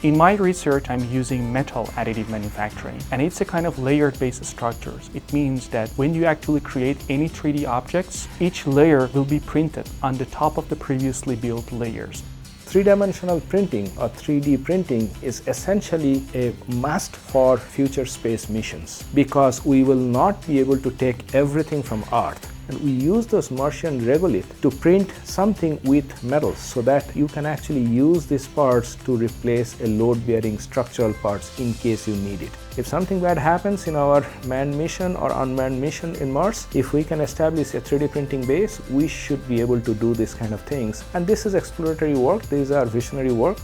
In my research, I'm using metal additive manufacturing, and it's a kind of layered-based structures. It means that when you actually create any 3D objects, each layer will be printed on the top of the previously built layers. Three-dimensional printing or 3D printing is essentially a must for future space missions because we will not be able to take everything from Earth. And we use those Martian regolith to print something with metals so that you can actually use these parts to replace a load-bearing structural parts in case you need it. If something bad happens in our manned mission or unmanned mission in Mars, if we can establish a 3D printing base, we should be able to do this kind of things. And this is exploratory work, these are visionary work.